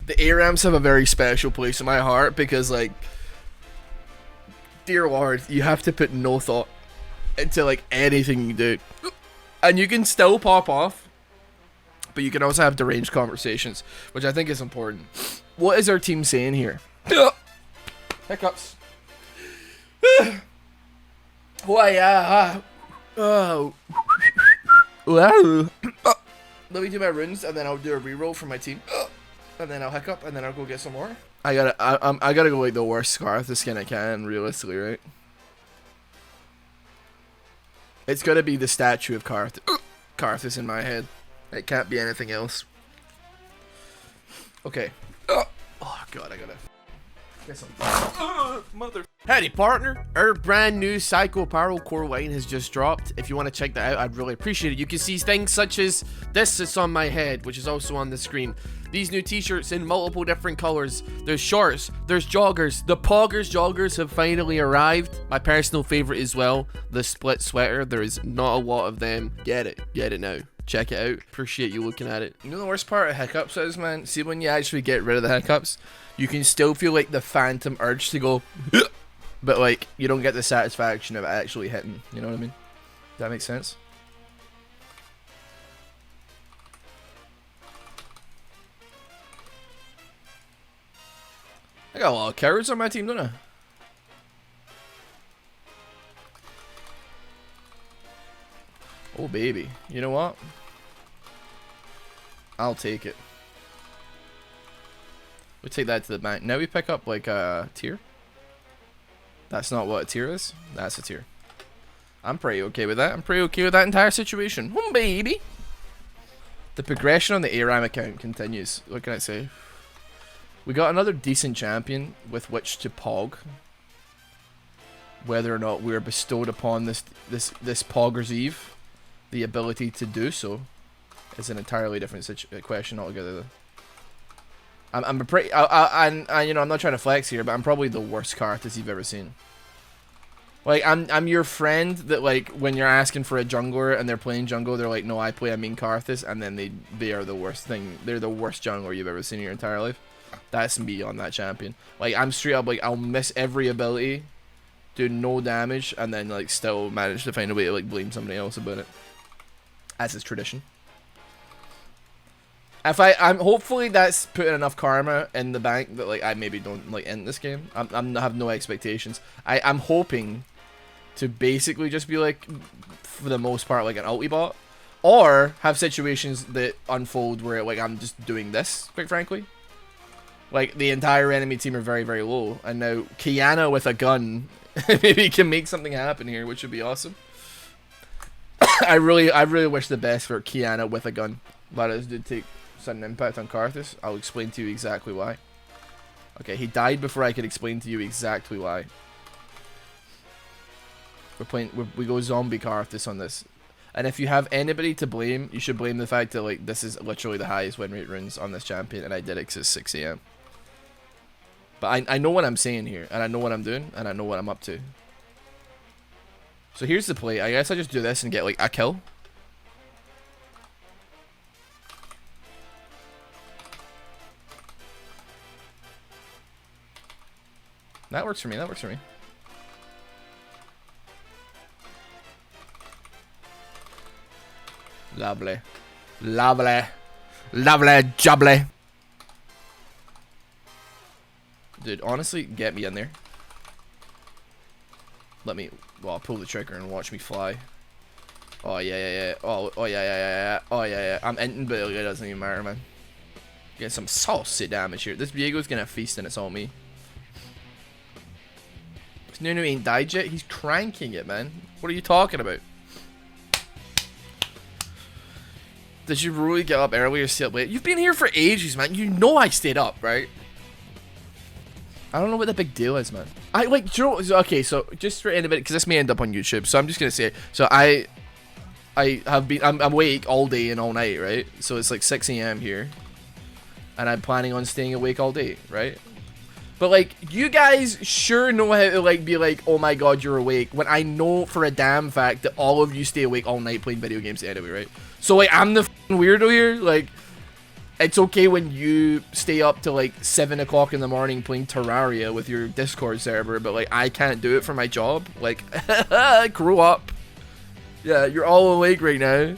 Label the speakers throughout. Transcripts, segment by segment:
Speaker 1: The Arams have a very special place in my heart because, like, dear Lord, you have to put no thought into, like, anything you do. And you can still pop off, but you can also have deranged conversations, which I think is important. What is our team saying here? Hiccups. Oh, yeah. Oh. Let me do my runes, and then I'll do a reroll for my team. And then I'll hiccup, and then I'll go get some more. I gotta go like the worst Scarth skin I can, realistically, right? It's gotta be the statue of Karthus in my head. It can't be anything else. Okay. Oh god, I gotta get some. Mother. Howdy, partner. Our brand new Psycho Apparel core line has just dropped. If you want to check that out, I'd really appreciate it. You can see things such as this that's on my head, which is also on the screen. These new t-shirts in multiple different colors. There's shorts, there's joggers. The Poggers joggers have finally arrived. My personal favorite as well, the split sweater. There is not a lot of them. Get it now. Check it out. Appreciate you looking at it. You know the worst part of hiccups is, man? See, when you actually get rid of the hiccups, you can still feel like the phantom urge to go, but like you don't get the satisfaction of actually hitting. You know what I mean? Does that make sense? I got a lot of cowards on my team, don't I? Oh baby, you know what? I'll take it. We take that to the bank. Now we pick up like a tier. That's not what a tier is. That's a tier. I'm pretty okay with that. I'm pretty okay with that entire situation. Oh baby. The progression on the Aram account continues. What can I say? We got another decent champion with which to pog. Whether or not we're bestowed upon this Pogger's Eve, the ability to do so, is an entirely different question altogether. I'm pretty, you know, I'm not trying to flex here, but I'm probably the worst Karthus you've ever seen. Like, I'm your friend that, like, when you're asking for a jungler and they're playing jungle, they're like, no, I play a mean Karthus, and then they are the worst thing. They're the worst jungler you've ever seen in your entire life. That's me on that champion. Like, I'm straight up, like, I'll miss every ability, do no damage, and then, like, still manage to find a way to, like, blame somebody else about it. As is tradition. I'm hopefully that's putting enough karma in the bank that like I maybe don't like end this game. I have no expectations. I'm hoping to basically just be like, for the most part, like an ulti bot, or have situations that unfold where like I'm just doing this. Quite frankly, like the entire enemy team are very very low, and now Kiana with a gun maybe can make something happen here, which would be awesome. I really wish the best for Kiana with a gun, but it did take sudden impact on Karthus. I'll explain to you exactly why. Okay, he died before I could explain to you exactly why. We go zombie Karthus on this. And if you have anybody to blame, you should blame the fact that like this is literally the highest win rate runes on this champion, and I did it 'cause it's 6 AM. But I know what I'm saying here, and I know what I'm doing, and I know what I'm up to. So here's the play. I guess I just do this and get like a kill. That works for me, that works for me. Lovely. Lovely. Lovely jubbly. Dude, honestly, get me in there. Let me, well, I'll pull the trigger and watch me fly. Oh, yeah. Oh, yeah. Oh, yeah. I'm inting, but it doesn't even matter, man. Get some saucy damage here. This Viego's gonna feast and it's all me. Nunu ain't died yet. He's cranking it, man. What are you talking about? Did you really get up early or stay up late? You've been here for ages, man. You know I stayed up, right? I don't know what the big deal is, man. I like, okay, so just for anybody, because this may end up on YouTube, so I'm just gonna say, so I'm awake all day and all night, right? So it's like 6 AM here, and I'm planning on staying awake all day, right? But like, you guys sure know how to like be like, oh my god, you're awake, when I know for a damn fact that all of you stay awake all night playing video games anyway, right? So like, I'm the f***ing weirdo here, like, It's okay when you stay up to like 7 o'clock in the morning playing Terraria with your Discord server, but like I can't do it for my job. Like, grow up. Yeah, you're all awake right now.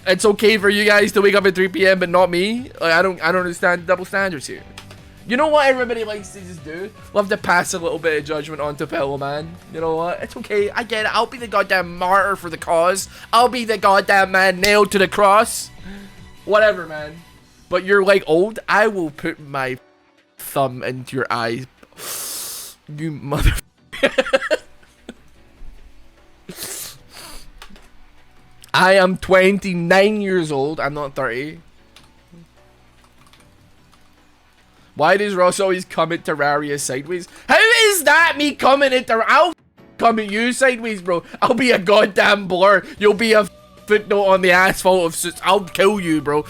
Speaker 1: It's okay for you guys to wake up at 3 p.m. but not me. Like, I don't understand double standards here. You know what everybody likes to just do? Love to pass a little bit of judgment onto Pillow Man. You know what? It's okay. I get it. I'll be the goddamn martyr for the cause. I'll be the goddamn man nailed to the cross. Whatever, man. But you're like old. I will put my thumb into your eye. You mother. I am 29 years old. I'm not 30. Why does Ross always come at Terraria sideways? How is that me coming at Terraria? I'll come at you sideways, bro. I'll be a goddamn blur. You'll be a footnote on the asphalt of. I'll kill you, bro.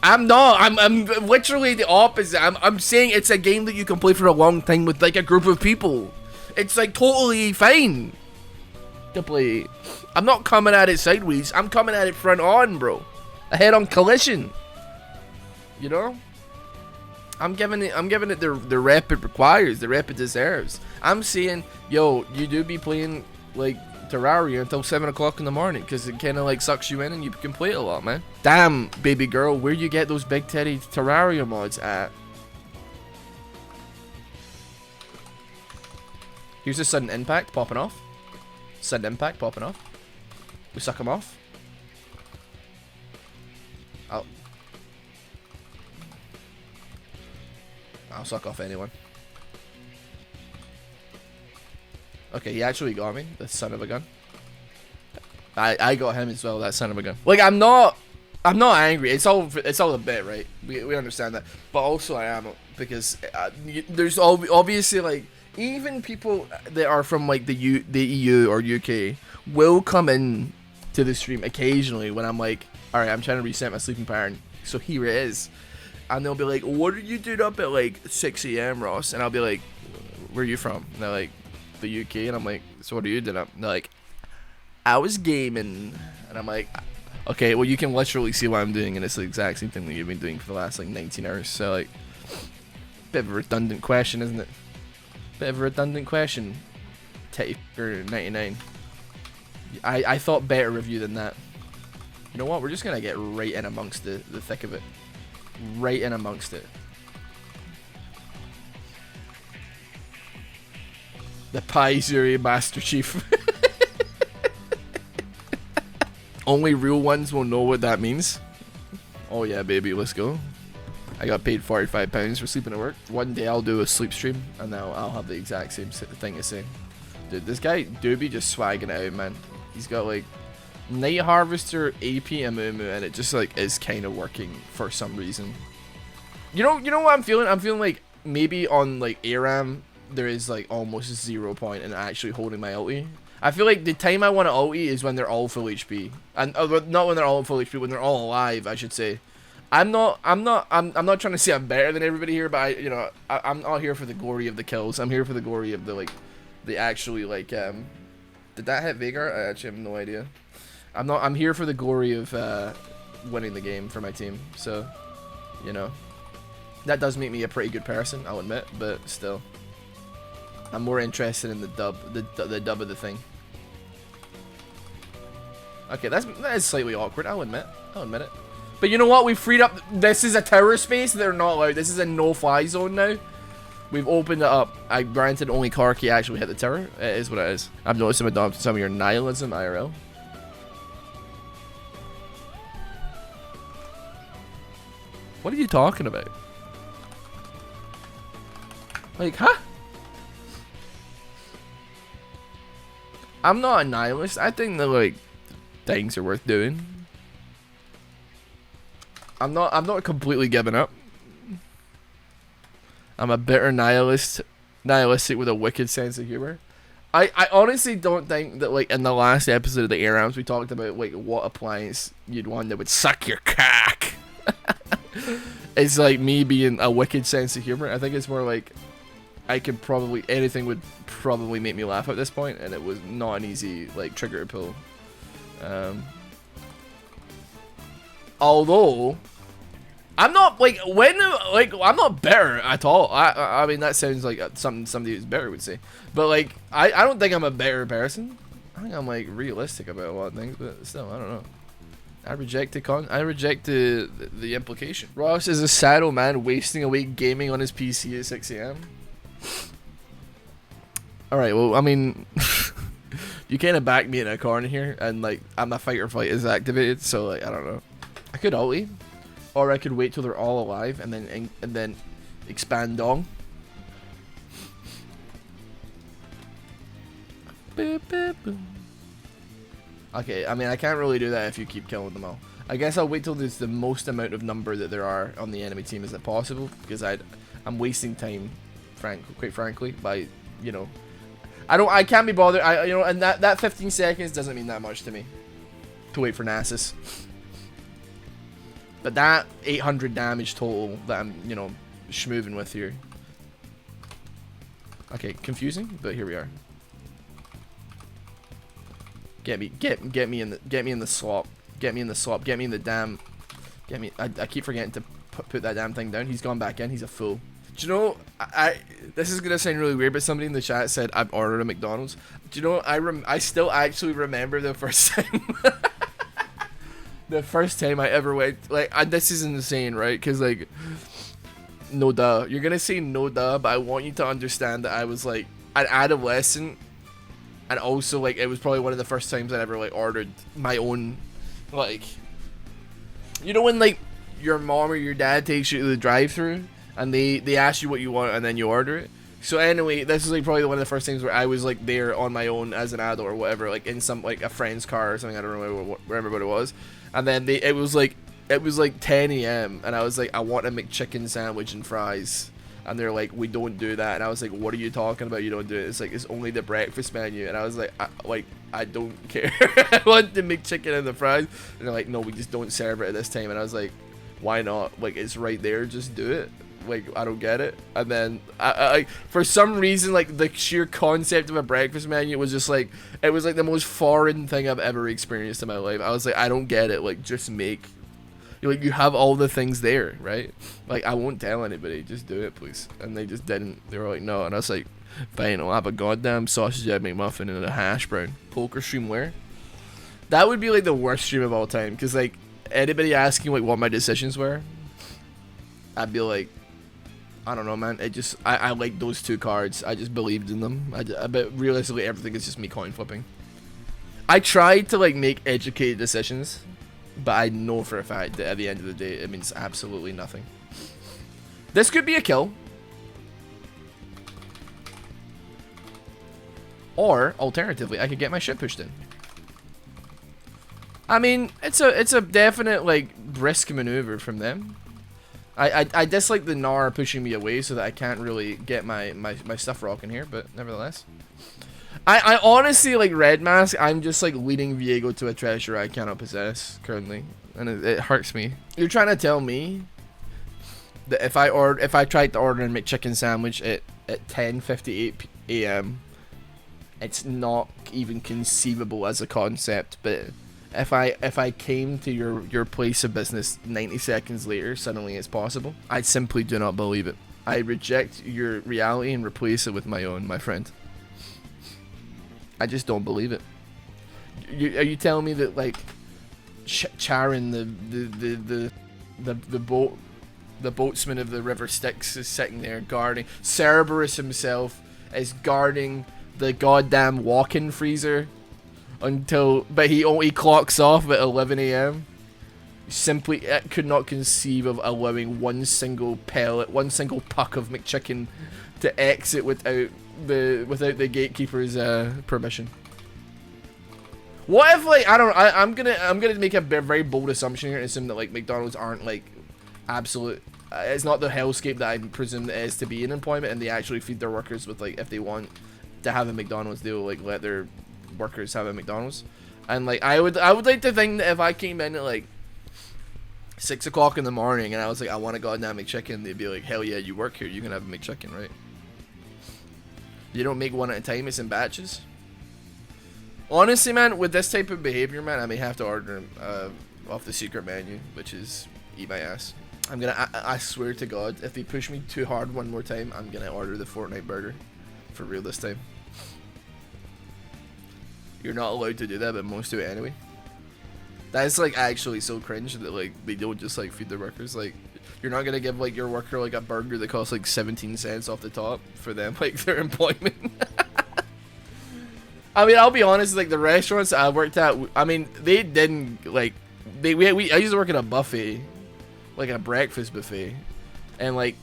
Speaker 1: I'm not. I'm literally the opposite. I'm saying it's a game that you can play for a long time with like a group of people. It's like totally fine to play. I'm not coming at it sideways. I'm coming at it front on, bro. A head-on collision. You know? I'm giving it the rep it requires, the rep it deserves. I'm saying, yo, you do be playing like Terraria until 7 o'clock in the morning because it kind of like sucks you in and you can play it a lot, man. Damn, baby girl, where you get those big teddy Terraria mods at? Here's a sudden impact popping off. Sudden impact popping off. We suck him off. I'll suck off anyone. Okay, he actually got me, the son of a gun. I got him as well, that son of a gun. Like, I'm not angry. It's all a bit, right? We understand that. But also I am, because there's obviously like even people that are from like the EU or UK will come in to the stream occasionally when I'm like, all right, I'm trying to reset my sleeping pattern. So here it is. And they'll be like, what are you doing up at like 6 a.m, Ross? And I'll be like, where are you from? And they're like, the UK. And I'm like, so what are you doing up? And they're like, I was gaming. And I'm like, okay, well, you can literally see what I'm doing. And it's the exact same thing that you've been doing for the last like 19 hours. So like, bit of a redundant question, isn't it? Bit of a redundant question. Titty 99. I thought better of you than that. You know what? We're just going to get right in amongst the thick of it. Right in amongst it. The Paizuri Master Chief. Only real ones will know what that means. Oh yeah, baby, let's go. I got paid £45 for sleeping at work. One day I'll do a sleep stream and now I'll have the exact same thing to say. Dude, this guy do be just swagging it out, man. He's got like Night Harvester, AP, and Mumu, and it just like is kind of working for some reason. You know what I'm feeling? I'm feeling like maybe on like Aram there is like almost 0 point in actually holding my ulti. I feel like the time I want to ulti is when they're all full HP, and not when they're all full HP, when they're all alive, I should say. I'm not trying to say I'm better than everybody here, but I'm not here for the glory of the kills. I'm here for the glory of the actually like did that hit Veigar? I actually have no idea. I'm here for the glory of winning the game for my team. So, you know, that does make me a pretty good person, I'll admit, but still, I'm more interested in the dub, the dub of the thing. Okay, that is slightly awkward. I'll admit it. But you know what? We've freed up. This is a tower space. They're not allowed. This is a no-fly zone now. We've opened it up. I granted only Karki actually hit the tower. It is what it is. I've noticed I'm adopting some of your nihilism, IRL. What are you talking about? Like, huh? I'm not a nihilist. I think that like things are worth doing. I'm not completely giving up. I'm a bitter nihilistic with a wicked sense of humor. I honestly don't think that like in the last episode of the Arams we talked about like what appliance you'd want that would suck your cock. It's like me being a wicked sense of humor. I think it's more like I could probably anything would probably make me laugh at this point, and it was not an easy like trigger to pull. Although I'm not like I'm not bitter at all. I mean that sounds like something somebody who's bitter would say. But like I don't think I'm a bitter person. I think I'm like realistic about a lot of things, but still I don't know. I reject the implication. Ross is a sad old man wasting away gaming on his PC at 6 AM. Alright, well I mean you kinda back me in a corner here and like my fight or flight is activated, so like I don't know. I could ulti. Or I could wait till they're all alive and then expand on. Okay, I mean I can't really do that if you keep killing them all. I guess I'll wait till there's the most amount of number that there are on the enemy team as it possible, because I'm wasting time, quite frankly, by you know, I can't be bothered. You know, and that 15 seconds doesn't mean that much to me to wait for Nasus. But that 800 damage total that I'm, you know, schmooving with here. Okay, confusing, but here we are. Get me in the slop. Get me in the slop. Get me in the damn. Get me. I keep forgetting to put that damn thing down. He's gone back in. He's a fool. Do you know? This is gonna sound really weird, but somebody in the chat said I've ordered a McDonald's. Do you know? I still actually remember the first time. The first time I ever went, like, this is insane, right? Because, like, no duh. You're gonna say no duh, but I want you to understand that I was, like, an adolescent. And also, like, it was probably one of the first times I ever, like, ordered my own, like... You know when, like, your mom or your dad takes you to the drive-thru and they ask you what you want and then you order it? So anyway, this is, like, probably one of the first times where I was, like, there on my own as an adult or whatever, like, in some, like, a friend's car or something. I don't remember what it was. And then it was like 10 AM and I was like, I want a McChicken sandwich and fries. And they're like, we don't do that. And I was like, what are you talking about? You don't do it. It's like, it's only the breakfast menu. And I was like, I don't care. I want the McChicken and the fries. And they're like, no, we just don't serve it at this time. And I was like, why not? Like, it's right there. Just do it. Like, I don't get it. And then I for some reason, like, the sheer concept of a breakfast menu was just like, it was like the most foreign thing I've ever experienced in my life. I was like, I don't get it. Like, just make, like, you have all the things there, right? Like, I won't tell anybody, just do it, please. And they just didn't. They were like, no. And I was like, fine, I'll have a goddamn sausage egg McMuffin and a hash brown. Poker stream where? That would be like the worst stream of all time, because like anybody asking like what my decisions were, I'd be like, I don't know, man. I like those two cards. I just believed in them. But realistically, everything is just me coin flipping. I tried to like make educated decisions, but I know for a fact that at the end of the day, it means absolutely nothing. This could be a kill. Or, alternatively, I could get my shit pushed in. I mean, it's a definite, like, brisk maneuver from them. I dislike the Gnar pushing me away so that I can't really get my stuff rocking here, but nevertheless. I honestly, like, Red Mask, I'm just, like, leading Viego to a treasure I cannot possess currently. And it hurts me. You're trying to tell me that if I tried to order a McChicken sandwich at 10:58 AM, it's not even conceivable as a concept, but if I came to your place of business 90 seconds later, suddenly it's possible, I simply do not believe it. I reject your reality and replace it with my own, my friend. I just don't believe it. Are you telling me that, like, Charon, the boatsman of the River Styx, is sitting there guarding, Cerberus himself is guarding the goddamn walk-in freezer but he only clocks off at 11 AM? Simply could not conceive of allowing one single pellet, one single puck of McChicken to exit without the gatekeeper's permission. What if, like, I'm gonna make a very bold assumption here and assume that, like, McDonald's aren't, like, absolute, it's not the hellscape that I presume it is to be in employment, and they actually feed their workers with, like, if they want to have a McDonald's, they'll, like, let their workers have a McDonald's. And, like, I would like to think that if I came in at, like, 6 o'clock in the morning and I was like, I want a goddamn McChicken, they'd be like, hell yeah, you work here, you can have a McChicken, right? You don't make one at a time, it's in batches. Honestly, man, with this type of behavior, man, I may have to order off the secret menu, which is eat my ass. I'm gonna, I swear to God, if they push me too hard one more time, I'm gonna order the Fortnite burger. For real this time. You're not allowed to do that, but most do it anyway. That's like actually so cringe that like they don't just like feed their workers. Like, you're not gonna give like your worker like a burger that costs like 17 cents off the top for them, like their employment. I mean, I'll be honest, like the restaurants I worked at, I mean, they didn't like, I used to work at a buffet, like a breakfast buffet, and like,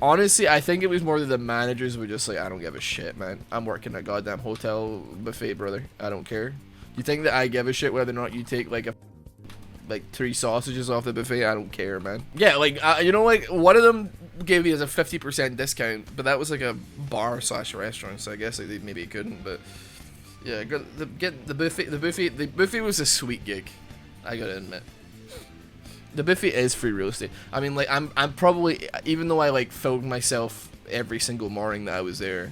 Speaker 1: honestly, I think it was more that the managers were just like, I don't give a shit, man. I'm working a goddamn hotel buffet, brother. I don't care. You think that I give a shit whether or not you take like 3 sausages off the buffet? I don't care, man. Yeah, like, you know, like, one of them gave me as a 50% discount, but that was like a bar slash restaurant, so I guess like, they maybe couldn't, but yeah, the buffet was a sweet gig, I gotta admit. The buffet is free real estate. I mean, like, I'm probably, even though I like filmed myself every single morning that I was there,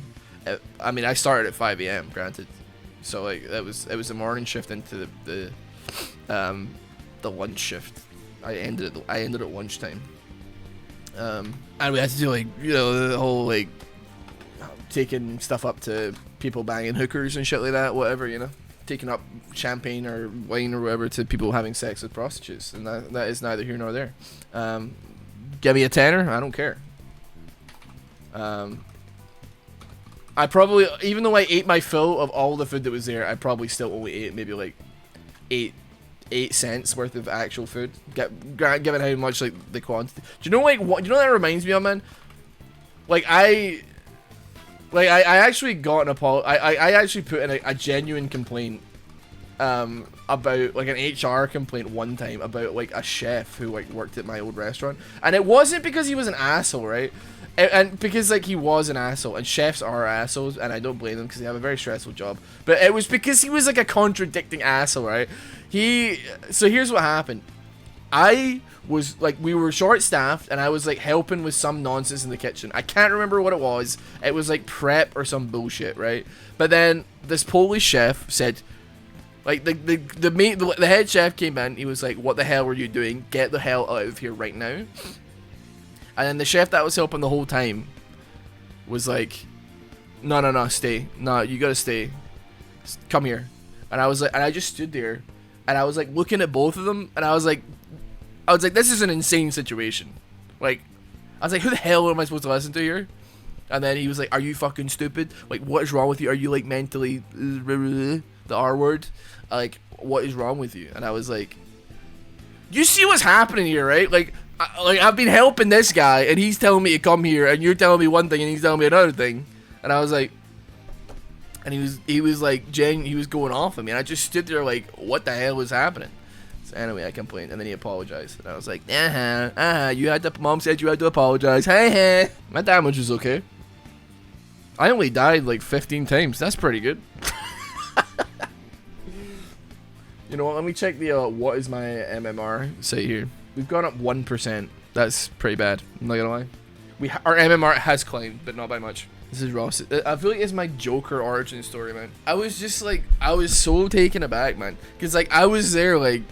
Speaker 1: I mean, I started at 5 AM, granted, so like it was a morning shift into the lunch shift. I ended at lunchtime, and we had to do like, you know, the whole like taking stuff up to people banging hookers and shit like that, whatever, you know, taking up champagne or wine or whatever to people having sex with prostitutes, and that is neither here nor there. Give me a tenner, I don't care. I probably, even though I ate my fill of all the food that was there, I probably still only ate maybe like 8 cents worth of actual food, given how much like the quantity. Do you know like what? Do you know what that reminds me of, man? Like I actually got an I actually put in a genuine complaint about like an HR complaint one time about like a chef who like worked at my old restaurant, and it wasn't because he was an asshole, right? And because like he was an asshole, and chefs are assholes, and I don't blame them because they have a very stressful job, but it was because he was like a contradicting asshole, right? So here's what happened. I was like, we were short staffed, and I was like helping with some nonsense in the kitchen. I can't remember what it was. It was like prep or some bullshit, right? But then this Polish chef said, like, the head chef came in. He was like, "What the hell were you doing? Get the hell out of here right now!" And then the chef that was helping the whole time was like, "No, stay. No, you gotta stay. Come here." And I was like, and I just stood there, and I was like looking at both of them, and I was like, this is an insane situation. Like, I was like, who the hell am I supposed to listen to here? And then he was like, "Are you fucking stupid? Like, what is wrong with you? Are you like mentally the R word? Like, what is wrong with you?" And I was like, "You see what's happening here, right? Like, I've been helping this guy, and he's telling me to come here, and you're telling me one thing, and he's telling me another thing." And I was like, and he was like, he was going off at me, and I just stood there like, what the hell was happening? So anyway, I complained, and then he apologized, and I was like, mom said you had to apologize. Hey, my damage was okay. I only died like 15 times. That's pretty good. You know what? Let me check the what is my MMR say here. We've gone up 1%. That's pretty bad. I'm not gonna lie. Our MMR has climbed, but not by much. This is Ross. I feel like it's my Joker origin story, man. I was just like, I was so taken aback, man, because like I was there, like,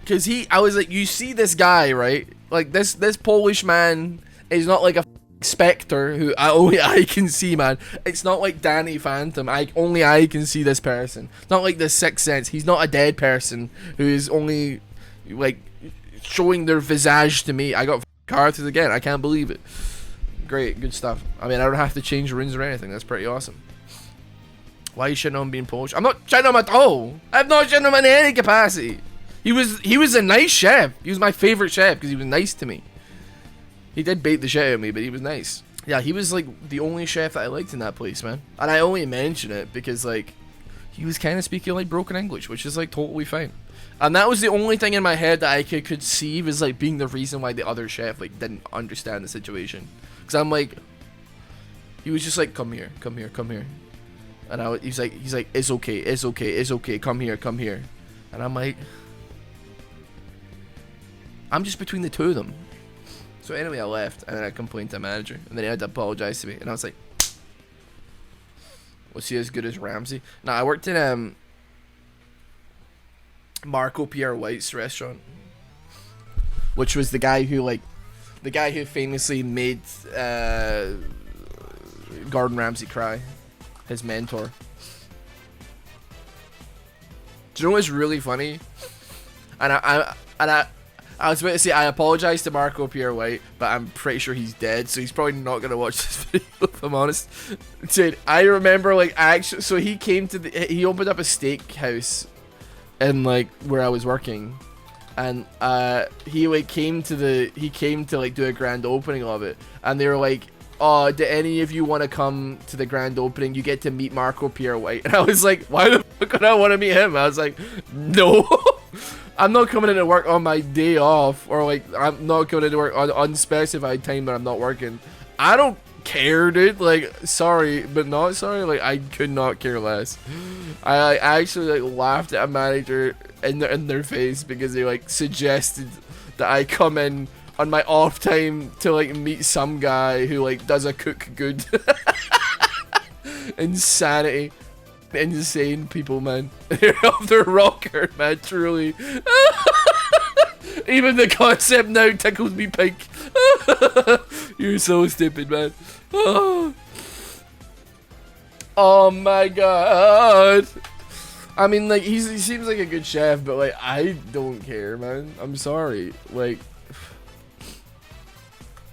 Speaker 1: because I was like, you see this guy, right? Like this Polish man is not like a specter who only I can see, man. It's not like Danny Phantom. Only I can see this person. It's not like the Sixth Sense. He's not a dead person who is only like showing their visage to me. I got characters again. I can't believe it. Great, good stuff. I mean, I don't have to change runes or anything. That's pretty awesome. Why are you shitting on being Polish? I'm not shitting on him at all. I'm not shitting on him in any capacity. He was a nice chef. He was my favorite chef because he was nice to me. He did bait the shit out of me, but he was nice. Yeah, he was like the only chef that I liked in that place, man. And I only mention it because like he was kind of speaking like broken English, which is like totally fine. And that was the only thing in my head that I could conceive as like being the reason why the other chef like didn't understand the situation. Because I'm like, he was just like, come here. And he's like, it's okay, come here. And I'm like, I'm just between the two of them. So anyway, I left, and then I complained to the manager, and then he had to apologize to me, and I was like, was he as good as Ramsey? No, I worked in Marco Pierre White's restaurant. which was the guy who famously made Gordon Ramsay cry, his mentor. Do you know what's really funny? And I was about to say I apologize to Marco Pierre White, but I'm pretty sure he's dead, so he's probably not gonna watch this video if I'm honest. Dude, I remember like actually, so he opened up a steakhouse in like where I was working, and he came to like do a grand opening of it, and they were like, "Oh, do any of you want to come to the grand opening? You get to meet Marco Pierre White." And I was like, "Why the fuck would I want to meet him?" I was like, "No." I'm not coming into work on my day off, or like I'm not coming into work on unspecified time that I'm not working. I don't care, dude. Like, sorry, but not sorry. Like, I could not care less. I actually like laughed at a manager in their face because they like suggested that I come in on my off time to like meet some guy who like does a cook good. Insanity. Insane people, man. They're off their rocker, man, truly. Even the concept now tickles me pink. You're so stupid, man. Oh my god. I mean, like, he seems like a good chef, but like, I don't care, man. I'm sorry. Like,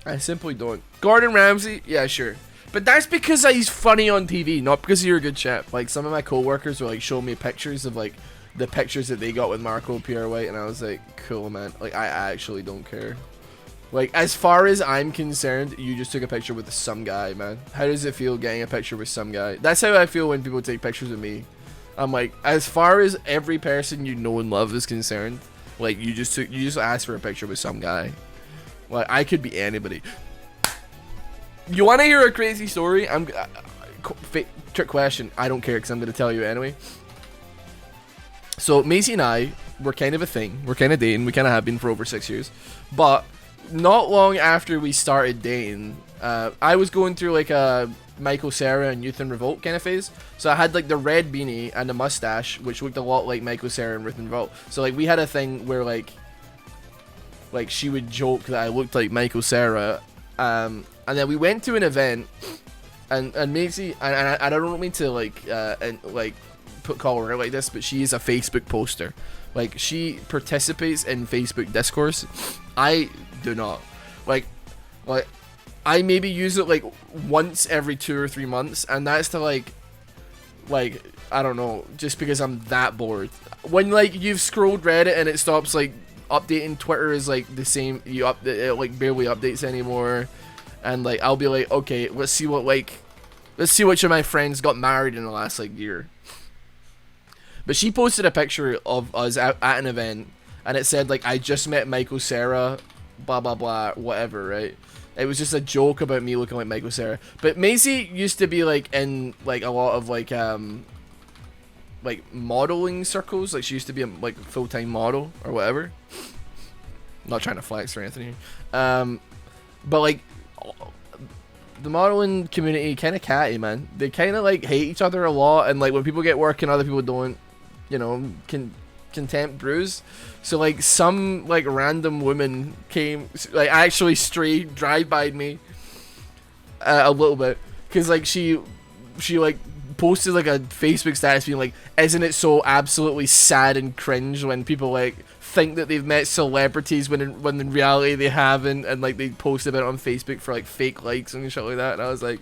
Speaker 1: I simply don't. Gordon Ramsay? Yeah, sure. But that's because he's funny on TV, not because you're a good chef. Like, some of my coworkers were like showing me pictures of like the pictures that they got with Marco Pierre White, and I was like, cool, man. Like, I actually don't care. Like, as far as I'm concerned, you just took a picture with some guy, man. How does it feel getting a picture with some guy? That's how I feel when people take pictures with me. I'm like, as far as every person you know and love is concerned, like, you just asked for a picture with some guy. Like, I could be anybody. You want to hear a crazy story? Trick question. I don't care because I'm going to tell you anyway. So, Maisie and I were kind of a thing. We're kind of dating. We kind of have been for over 6 years. But not long after we started dating, I was going through like a Michael Cera and Youth in Revolt kind of phase. So I had like the red beanie and the mustache, which looked a lot like Michael Cera and Youth in Revolt. So like we had a thing where like she would joke that I looked like Michael Cera. And then we went to an event, and Maisie, and I don't mean to call her out like this, but she is a Facebook poster. Like, she participates in Facebook discourse. I do not. Like I maybe use it like once every 2 or 3 months, and that's to like I don't know, just because I'm that bored. When like you've scrolled Reddit and it stops like updating, Twitter is like the same. It like barely updates anymore, and like I'll be like, okay, let's see which of my friends got married in the last like year. But she posted a picture of us at an event, and it said like, I just met Michael Cera, blah blah blah, whatever, right? It was just a joke about me looking like Michael Cera. But Maisie used to be like in like a lot of like modeling circles. Like, she used to be a like full-time model or whatever. I'm not trying to flex or anything here. But like the modeling community kind of catty, man. They kind of like hate each other a lot, and like when people get work and other people don't, you know, contempt brews. So like some like random woman came, like actually straight drive-by'd me a little bit, because like she like posted like a Facebook status being like, isn't it so absolutely sad and cringe when people like think that they've met celebrities when in reality they haven't, and like they post about it on Facebook for like fake likes and shit like that. And I was like,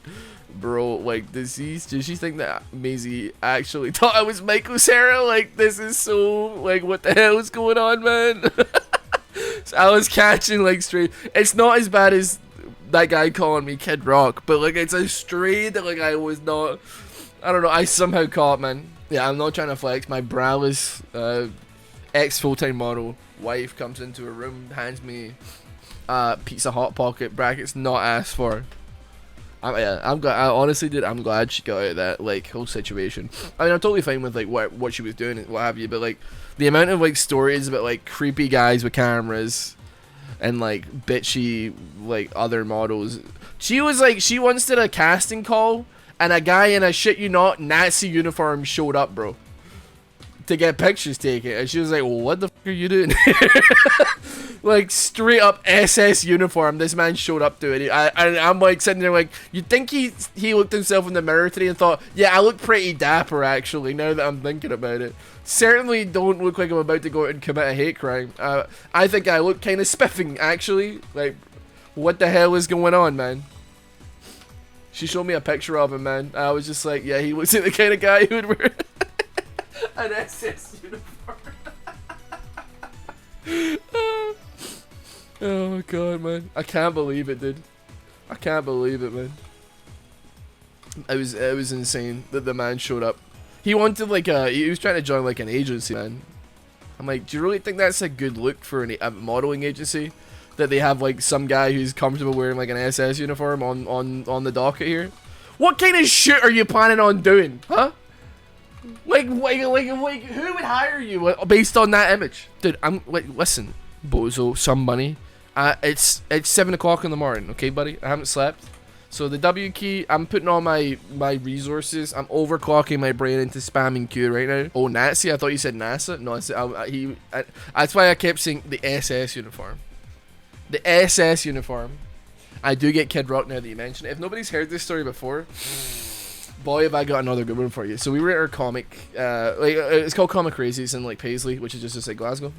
Speaker 1: bro, like, does she think that Maisie actually thought I was Michael Cera? Like, this is so like, what the hell is going on, man? So I was catching like straight. It's not as bad as that guy calling me Kid Rock, but like it's a stray that like I was not. I don't know. I somehow caught, man. Yeah, I'm not trying to flex. My braless ex full-time model wife comes into a room, hands me Pizza Hot Pocket, brackets not asked for. I'm glad. Honestly, dude, I'm glad she got out of that like whole situation. I mean, I'm totally fine with like what she was doing and what have you, but like the amount of like stories about like creepy guys with cameras and like bitchy like other models. She was like, she once did a casting call, and a guy in a shit you not Nazi uniform showed up, bro, to get pictures taken, and she was like, well, what the fuck are you doing? Like, straight up SS uniform, this man showed up to it. And I'm like sitting there like, you'd think he looked himself in the mirror today and thought, yeah, I look pretty dapper actually, now that I'm thinking about it. Certainly don't look like I'm about to go out and commit a hate crime. I think I look kind of spiffing actually. Like, what the hell is going on, man? She showed me a picture of him, man. I was just like, yeah, he looks like the kind of guy who would wear an SS uniform. Oh god, man. I can't believe it, dude. I can't believe it, man. It was insane that the man showed up. He wanted like he was trying to join like an agency, man. I'm like, do you really think that's a good look for a modeling agency? That they have like some guy who's comfortable wearing like an SS uniform on the docket here? What kind of shit are you planning on doing, huh? Like who would hire you based on that image? Dude, I'm like, listen, bozo, some money. It's 7 o'clock in the morning, okay, buddy? I haven't slept. So the W key, I'm putting all my resources. I'm overclocking my brain into spamming Q right now. Oh, Nazi? I thought you said NASA. No, that's why I kept saying the SS uniform. The SS uniform. I do get Kid Rock now that you mention it. If nobody's heard this story before, boy, have I got another good one for you. So we were at our comic, it's called Comic Crazy. It's in like Paisley, which is just outside Glasgow.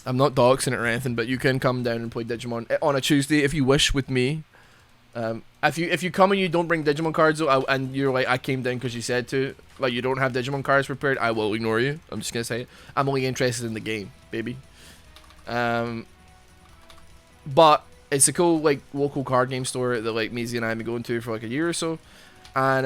Speaker 1: I'm not doxing it or anything, but you can come down and play Digimon on a Tuesday if you wish with me. If you come and you don't bring Digimon cards though, and you're like, I came down because you said to, like you don't have Digimon cards prepared, I will ignore you. I'm just gonna say it. I'm only interested in the game, baby. But it's a cool like local card game store that like Maisie and I have been going to for like a year or so, and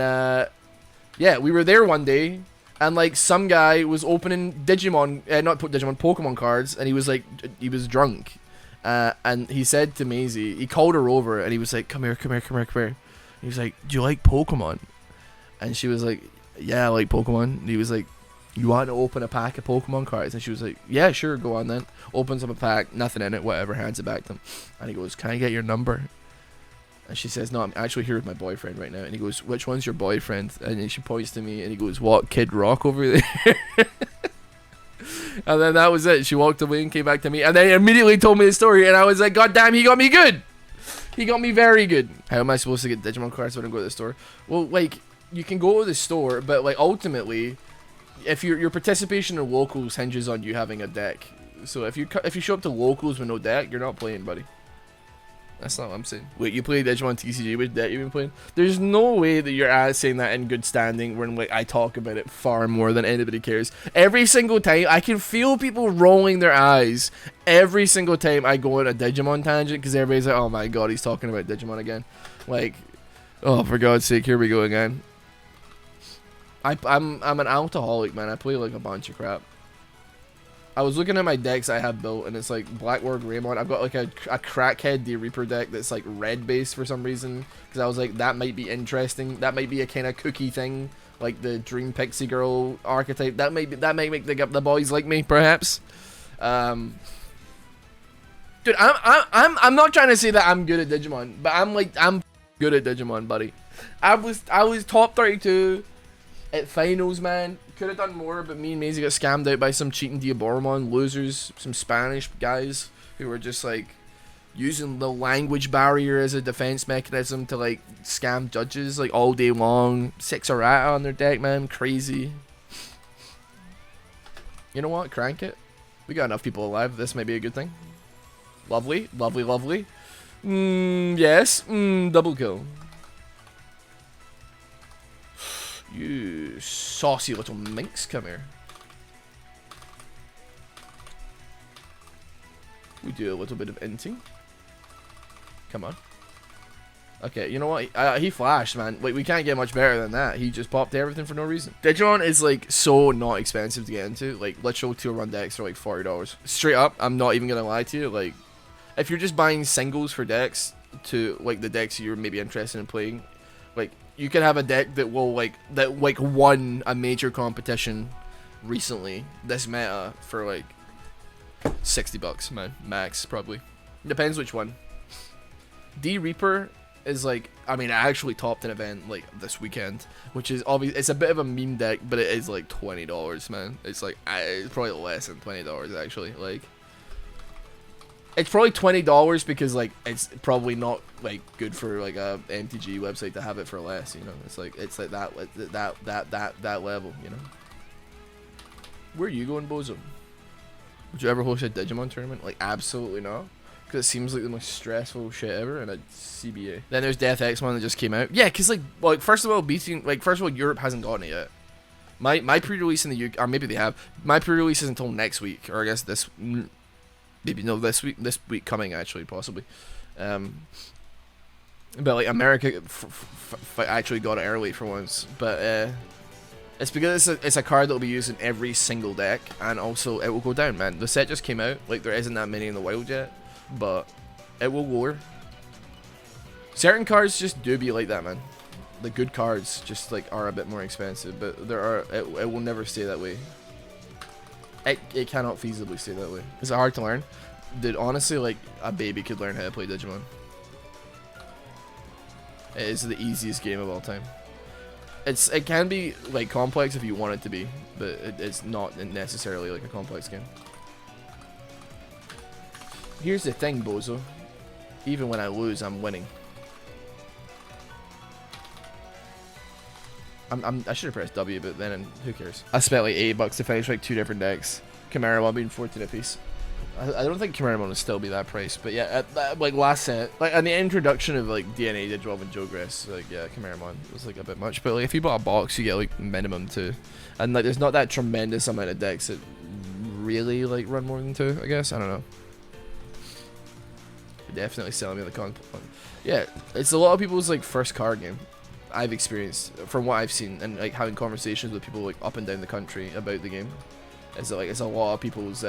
Speaker 1: yeah, we were there one day, and like some guy was opening Digimon, not Digimon, Pokemon cards, and he was like, he was drunk, and he said to Maisie, he called her over, and he was like, come here. He was like, do you like Pokemon? And she was like, yeah, I like Pokemon. And he was like, you want to open a pack of Pokemon cards? And she was like, yeah, sure, go on then. Opens up a pack, nothing in it, whatever, hands it back to him. And he goes, can I get your number? And she says, no, I'm actually here with my boyfriend right now. And he goes, which one's your boyfriend? And then she points to me, and he goes, what, Kid Rock over there? And then that was it. She walked away and came back to me, and then he immediately told me the story, and I was like, god damn, he got me good. He got me very good. How am I supposed to get Digimon cards when I go to the store? Well, like, you can go to the store, but like ultimately, if your participation in locals hinges on you having a deck. So if you show up to locals with no deck, you're not playing, buddy. That's not what I'm saying. Wait, you play Digimon TCG with deck you've been playing? There's no way that you're saying that in good standing when like I talk about it far more than anybody cares. Every single time, I can feel people rolling their eyes every single time I go on a Digimon tangent because everybody's like, oh my god, he's talking about Digimon again. Like, oh, for God's sake, here we go again. I'm an alcoholic, man. I play like a bunch of crap. I was looking at my decks I have built, and it's like Blackward Greymon. I've got like a crackhead D Reaper deck that's like red based for some reason, because I was like, that might be interesting. That might be a kind of cookie thing, like the Dream Pixie Girl archetype. That might make the boys like me, perhaps. Dude, I'm not trying to say that I'm good at Digimon, but I'm good at Digimon, buddy. I was top 32 at finals, man. Could have done more, but me and Maisie got scammed out by some cheating Diaboromon losers, some Spanish guys who were just like using the language barrier as a defense mechanism to like scam judges like all day long. 6 errata on their deck, man. Crazy. You know what? Crank it. We got enough people alive. This might be a good thing. Lovely, lovely, lovely. Yes. Double kill. You saucy little minx, come here. We do a little bit of inting. Come on. Okay, you know what? He flashed, man. Like, we can't get much better than that. He just popped everything for no reason. Digimon is, like, so not expensive to get into. Like, literal tier 1 decks are, like, $40. Straight up, I'm not even gonna lie to you. Like, if you're just buying singles for decks to, like, the decks you're maybe interested in playing, like, you could have a deck that will won a major competition recently, this meta, for like $60, man, max probably. Depends which one. D Reaper is like, I mean, I actually topped an event like this weekend, which is obvious. It's a bit of a meme deck, but it is like $20, man. It's like it's probably less than $20 actually. Like, it's probably $20 because like it's probably not like good for like a MTG website to have it for less. You know, it's like that level. You know. Where are you going, Bozo? Would you ever host a Digimon tournament? Like, absolutely not. Because it seems like the most stressful shit ever in a CBA. Then there's Death X-Mon that just came out. Yeah, because, like, first of all, Europe hasn't gotten it yet. My pre-release in the UK, or maybe they have. My pre-release is until next week, or I guess this week coming, actually, possibly. But, like, America actually got it early for once. But, it's because it's a card that will be used in every single deck, and also it will go down, man. The set just came out, like there isn't that many in the wild yet, but it will lower. Certain cards just do be like that, man. The good cards just like are a bit more expensive, but it will never stay that way. It cannot feasibly stay that way. Is it hard to learn? Dude, honestly, like a baby could learn how to play Digimon. It is the easiest game of all time. It can be like complex if you want it to be, but it's not necessarily like a complex game. Here's the thing, Bozo. Even when I lose, I'm winning. I should have pressed W, but then who cares? I spent like $80 to finish like 2 different decks. Chimera being 14 apiece. I don't think Chimera will still be that price, but yeah, like last set, like on the introduction of like DNA, Digimon, and Jogress, like yeah, Chimera was like a bit much, but like if you bought a box, you get like minimum 2, and like there's not that tremendous amount of decks that really like run more than 2, I guess. I don't know. You're definitely selling me the con. Yeah, it's a lot of people's like first card game. I've experienced from what I've seen and like having conversations with people like up and down the country about the game. It's like it's a lot of people's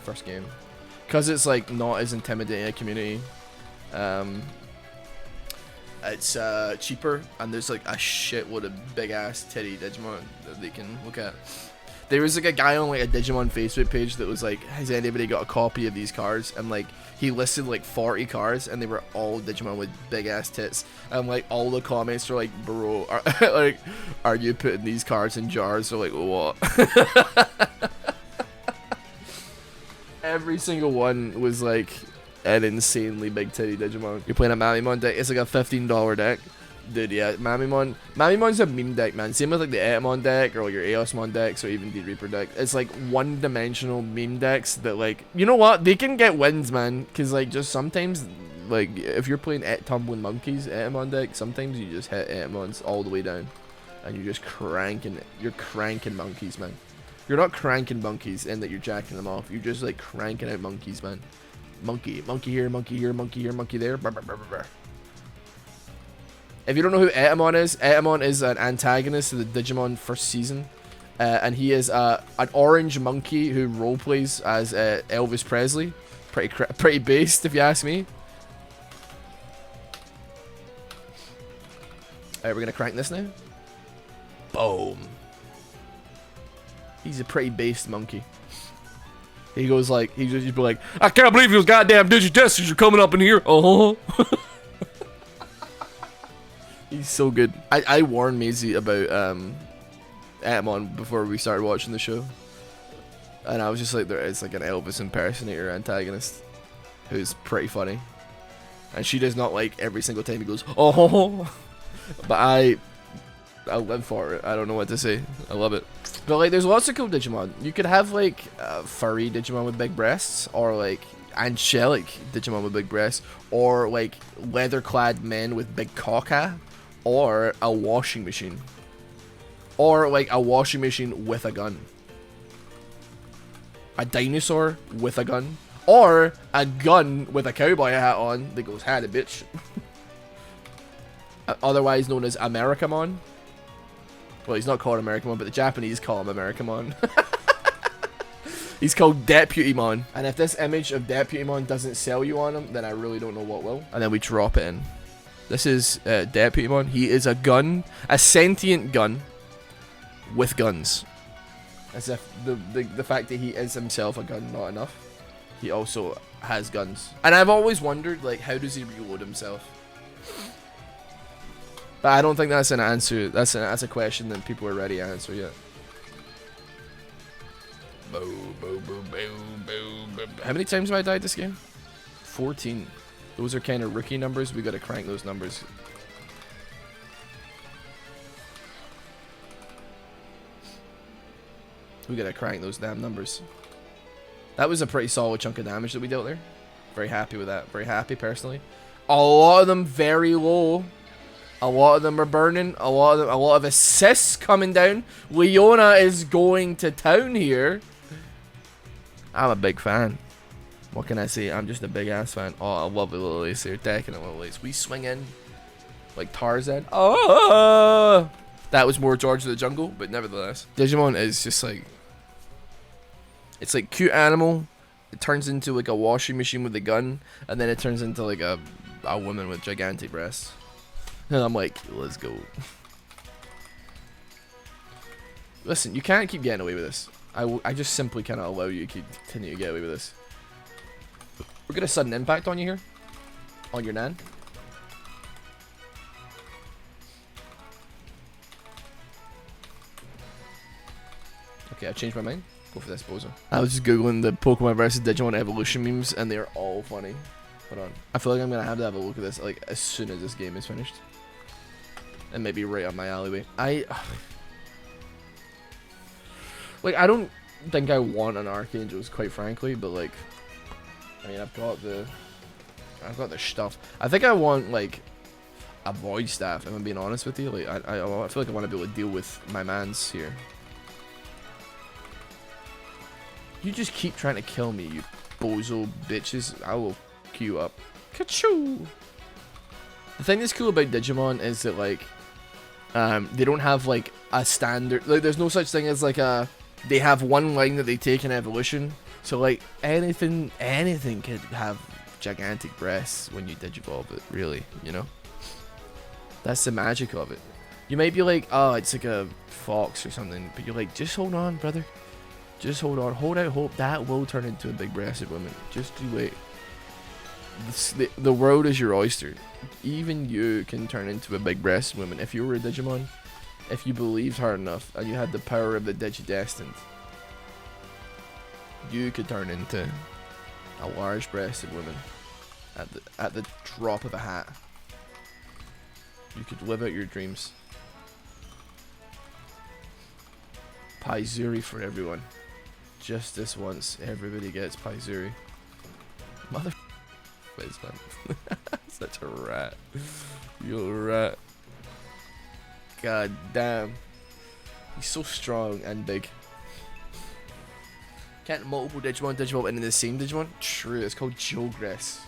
Speaker 1: first game, because it's like not as intimidating a community. It's cheaper, and there's like a shitload of big ass titty Digimon that they can look at. There was like a guy on like a Digimon Facebook page that was like, has anybody got a copy of these cards? And like he listed like 40 cards, and they were all Digimon with big ass tits, and like all the comments were like, bro, are you putting these cards in jars? Or like, what? Every single one was like an insanely big titty Digimon. You're playing a Mamimon deck, it's like a $15 deck. Dude, yeah, Mamimon's a meme deck, man. Same with like the Ettamon deck, or like your Eosmon decks, or even the Reaper deck. It's like one-dimensional meme decks that like, you know what? They can get wins, man. Because like just sometimes, like if you're playing Tumbling Monkeys Ettamon deck, sometimes you just hit Ettamons all the way down. And you're just cranking monkeys, man. You're not cranking monkeys in that you're jacking them off. You're just like cranking out monkeys, man. Monkey here, monkey here, monkey here, monkey there. Brr, brr, brr, brr. If you don't know who Ettamon is an antagonist of the Digimon first season. And he is an orange monkey who roleplays as Elvis Presley. Pretty based, if you ask me. Alright, we're gonna crank this now. Boom. He's a pretty based monkey. He goes like, he's just be like, I can't believe those goddamn Digitesters are coming up in here. Oh. He's so good. I warned Maisie about Ettamon before we started watching the show, and I was just like, there is like an Elvis impersonator antagonist who's pretty funny, and she does not like every single time he goes, oh. But I live for it. I don't know what to say. I love it. But like, there's lots of cool Digimon. You could have like furry Digimon with big breasts, or like angelic Digimon with big breasts, or like leather-clad men with big caca, or a washing machine, or like a washing machine with a gun, a dinosaur with a gun, or a gun with a cowboy hat on that goes, "Howdy, bitch." Otherwise known as Americamon. Well, he's not called Americamon, but the Japanese call him Americamon. He's called Deputymon. And if this image of Deputymon doesn't sell you on him, then I really don't know what will. And then we drop it in. This is Deputymon. He is a gun, a sentient gun with guns. As if the fact that he is himself a gun not enough, he also has guns. And I've always wondered, like, how does he reload himself? But I don't think that's an answer. That's a question that people are ready to answer yet. How many times have I died this game? 14. Those are kind of rookie numbers. We gotta crank those numbers. We gotta crank those damn numbers. That was a pretty solid chunk of damage that we dealt there. Very happy with that. Very happy personally. A lot of them very low. A lot of them are burning. A lot of assists coming down. Leona is going to town here. I'm a big fan. What can I say? I'm just a big ass fan. Oh, I love the little lace here. Decking a little lace. We swing in like Tarzan. Oh, that was more George of the Jungle, but nevertheless, Digimon is just like, it's like cute animal. It turns into like a washing machine with a gun, and then it turns into like a woman with gigantic breasts. And I'm like, let's go. Listen, you can't keep getting away with this. I just simply cannot allow you to continue to get away with this. We're gonna sudden impact on you here. On your nan. Okay, I changed my mind. Go for this, bozo. I was just googling the Pokemon vs Digimon evolution memes, and they're all funny. Hold on. I feel like I'm gonna have to have a look at this like as soon as this game is finished. And maybe right up my alleyway. Like, I don't think I want an Archangels, quite frankly, but like, I mean, I've got the stuff. I think I want like a void staff, if I'm being honest with you. Like, I feel like I want to be able to deal with my mans here. You just keep trying to kill me, you bozo bitches. I will queue up. Kachoo! The thing that's cool about Digimon is that like, they don't have like a standard. Like, there's no such thing as like a. They have one line that they take in evolution. So like anything could have gigantic breasts when you digivolve it. Really, you know. That's the magic of it. You might be like, oh, it's like a fox or something, but you're like, just hold on, brother. Just hold on. Hold out hope. That will turn into a big-breasted woman. Just you wait. The world is your oyster. Even you can turn into a big-breasted woman. If you were a Digimon, if you believed hard enough, and you had the power of the Digidestined, you could turn into a large-breasted woman at the drop of a hat. You could live out your dreams. Paizuri for everyone. Just this once, everybody gets Paizuri. Mother face, man. Such a rat. You're a rat. God damn. He's so strong and big. Can't multiple Digimon digivolve into the same Digimon? True, it's called Geogress.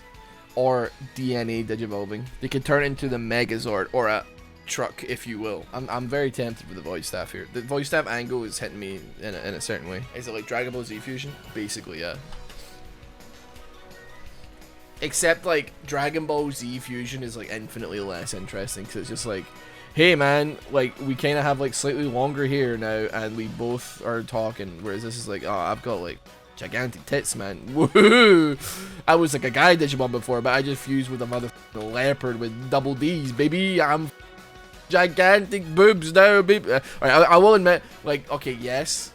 Speaker 1: Or DNA digivolving. They can turn into the Megazord, or a truck, if you will. I'm very tempted with the voice staff here. The voice staff angle is hitting me in a certain way. Is it like Dragon Ball Z Fusion? Basically, yeah. Except like Dragon Ball Z Fusion is like infinitely less interesting, because it's just like, hey man, like we kind of have like slightly longer hair now, and we both are talking. Whereas this is like, oh, I've got like gigantic tits, man. Woohoo! I was like a guy Digimon before, but I just fused with a motherfucking leopard with double D's, baby. I'm gigantic boobs now, baby. Alright, I will admit, like, okay, yes,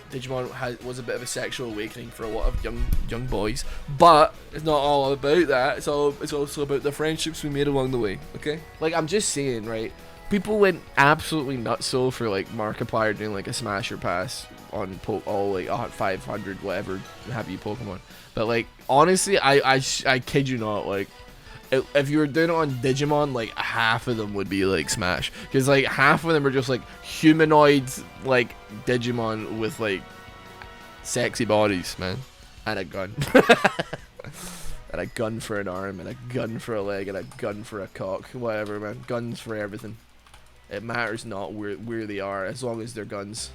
Speaker 1: Digimon was a bit of a sexual awakening for a lot of young boys, but it's not all about that. It's also about the friendships we made along the way. Okay, like I'm just saying, right? People went absolutely nutso for like Markiplier doing like a smasher pass on all like 500 whatever have you Pokemon, but like honestly, I kid you not, like if you were doing it on Digimon, like half of them would be like smash, because like half of them are just like humanoids, like Digimon with like sexy bodies, man, and a gun. And a gun for an arm, and a gun for a leg, and a gun for a cock, whatever, man. Guns for everything. It matters not where they are, as long as they're guns.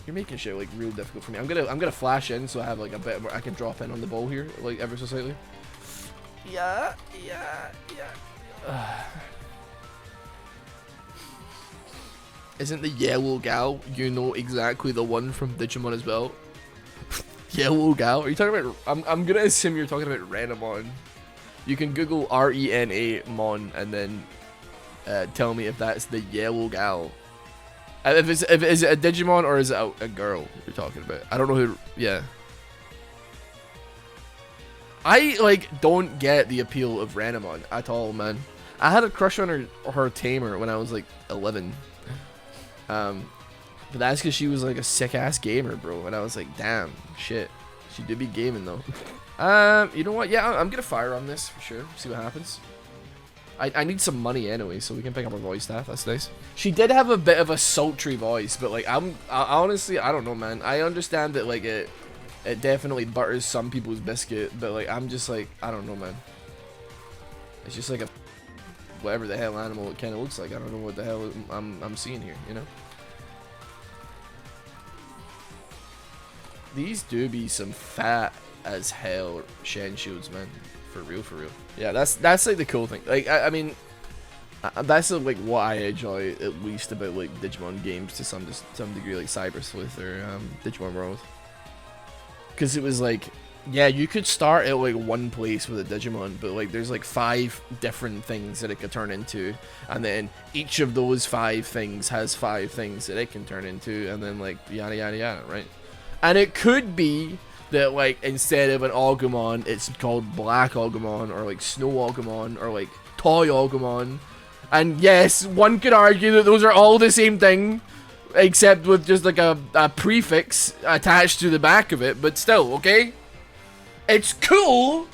Speaker 1: You're making shit like real difficult for me. I'm gonna flash in so I have like a bit more. I can drop in on the ball here, like ever so slightly. Yeah. Isn't the yellow gal, you know, exactly the one from Digimon as well? Yellow gal? Are you talking about? I'm gonna assume you're talking about Renamon. You can Google RENA Mon and then tell me if that's the yellow gal. Is it a Digimon or is it a girl you're talking about? I don't know who. Yeah. I like don't get the appeal of Renamon at all, man. I had a crush on her tamer when I was like 11. But that's because she was like a sick ass gamer, bro. And I was like, damn, shit. She did be gaming though. You know what? Yeah, I'm gonna fire on this for sure. See what happens. I need some money anyway, so we can pick up her voice staff. That's nice. She did have a bit of a sultry voice, but like I honestly, I don't know, man. I understand that like it definitely butters some people's biscuit, but like I'm just like, I don't know, man. It's just like a whatever the hell animal it kind of looks like. I don't know what the hell I'm seeing here, you know. These do be some fat as hell Shen shields, man. For real, for real. Yeah, that's like the cool thing. Like, I mean, that's like what I enjoy at least about like Digimon games to some degree, like Cyber Sleuth or Digimon World. Because it was like, yeah, you could start at like one place with a Digimon, but like there's like 5 different things that it could turn into, and then each of those 5 things has 5 things that it can turn into, and then like yada yada yada, right? And it could be that like instead of an Agumon, it's called Black Agumon or like Snow Agumon or like Toy Agumon. And yes, one could argue that those are all the same thing, except with just like a prefix attached to the back of it, but still, okay? It's cool,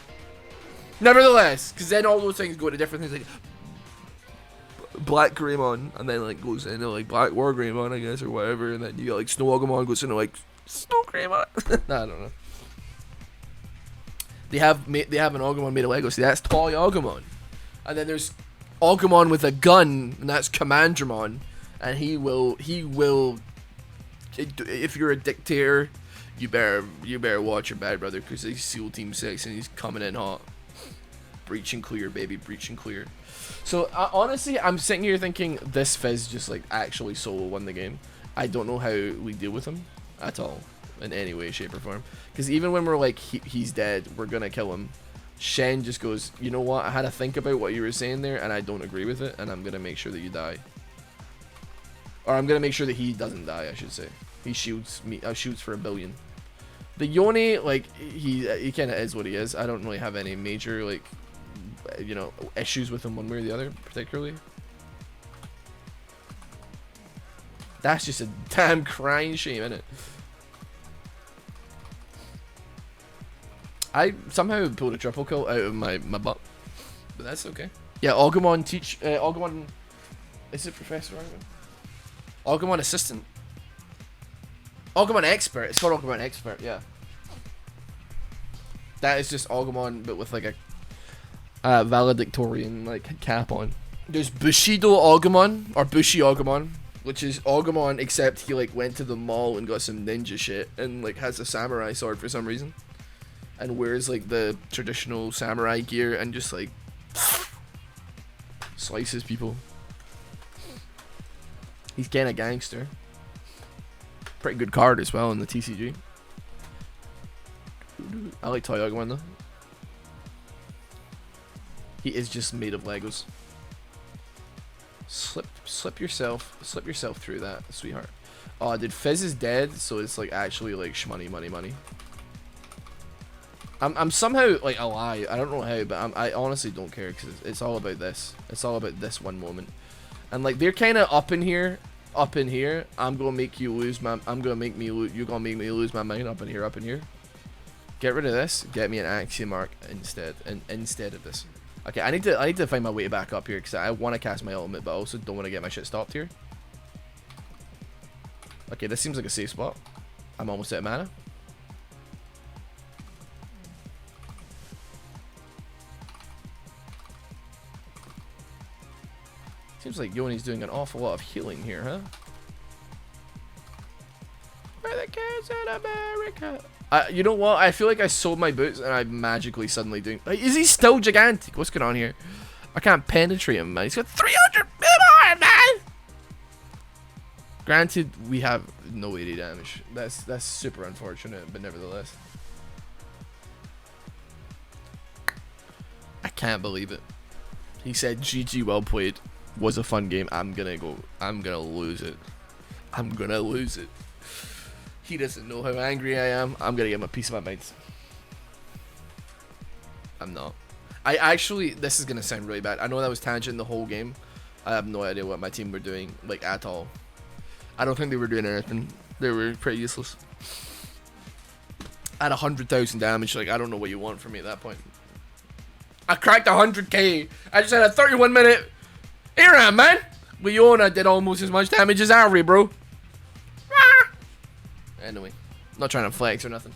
Speaker 1: nevertheless, because then all those things go to different things, like Black Greymon, and then like goes into like Black War Greymon, I guess, or whatever, and then you got like Snow Agumon goes into like Snow Greymon. I don't know. They have an Agumon made of Lego. See, that's Toy Agumon. And then there's Agumon with a gun, and that's Commandramon. And he will. If you're a dictator, you better watch your bad brother, because he's SEAL Team 6 and he's coming in hot. Breach and clear, baby, breach and clear. So honestly, I'm sitting here thinking this Fizz just like actually solo won the game. I don't know how we deal with him at all in any way, shape, or form. Because even when we're like, he's dead, we're gonna kill him, Shen just goes, you know what, I had to think about what you were saying there, and I don't agree with it, and I'm gonna make sure that you die. Or I'm gonna make sure that he doesn't die, I should say. He shoots me, shoots for 1 billion. The Yoni, like, he kind of is what he is. I don't really have any major, like, you know, issues with him one way or the other, particularly. That's just a damn crying shame, isn't it? I somehow pulled a triple kill out of my butt, but that's okay. Yeah, Agumon Agumon, is it Professor Agumon? Agumon Assistant. Agumon Expert, it's called Agumon Expert, yeah. That is just Agumon, but with like a valedictorian like cap on. There's Bushido Agumon, or Bushi Agumon, which is Agumon except he like went to the mall and got some ninja shit and like has a samurai sword for some reason. And wears like the traditional samurai gear and just like slices people. He's kinda gangster. Pretty good card as well in the TCG. I like Toy Agumon though. He is just made of Legos. Slip yourself through that, sweetheart. Oh, dude, Fizz is dead, so it's like actually like shmoney money. I'm somehow like alive. I don't know how, but I honestly don't care, because it's all about this. It's all about this one moment. And like they're kind of up in here. I'm gonna make you lose my. You're gonna make me lose my mind up in here. Get rid of this. Get me an axiom mark instead of this. Okay, I need to find my way back up here, because I want to cast my ultimate, but I also don't want to get my shit stopped here. Okay, this seems like a safe spot. I'm almost out of mana. Seems like Yoni's doing an awful lot of healing here, huh? We're the kids in America. You know what? I feel like I sold my boots and I'm magically suddenly doing... Like, is he still gigantic? What's going on here? I can't penetrate him, man. He's got 300 million, man! Granted, we have no 80 damage. That's super unfortunate, but nevertheless. I Can't believe it. He said GG, well played. Was a fun game. I'm gonna lose it. I'm gonna lose it. He doesn't know how angry I am. I'm gonna give him a piece of my mind. I'm not. I actually, this is gonna sound really bad. I know that was tangent the whole game. I have no idea what my team were doing, like, at all. I don't think they were doing anything. They were pretty useless. At 100,000 damage, like, I don't know what you want from me at that point. I cracked 100k. I just had a 31-minute Aram, man. Leona did almost as much damage as Ari, bro. Anyway, not trying to flex or nothing.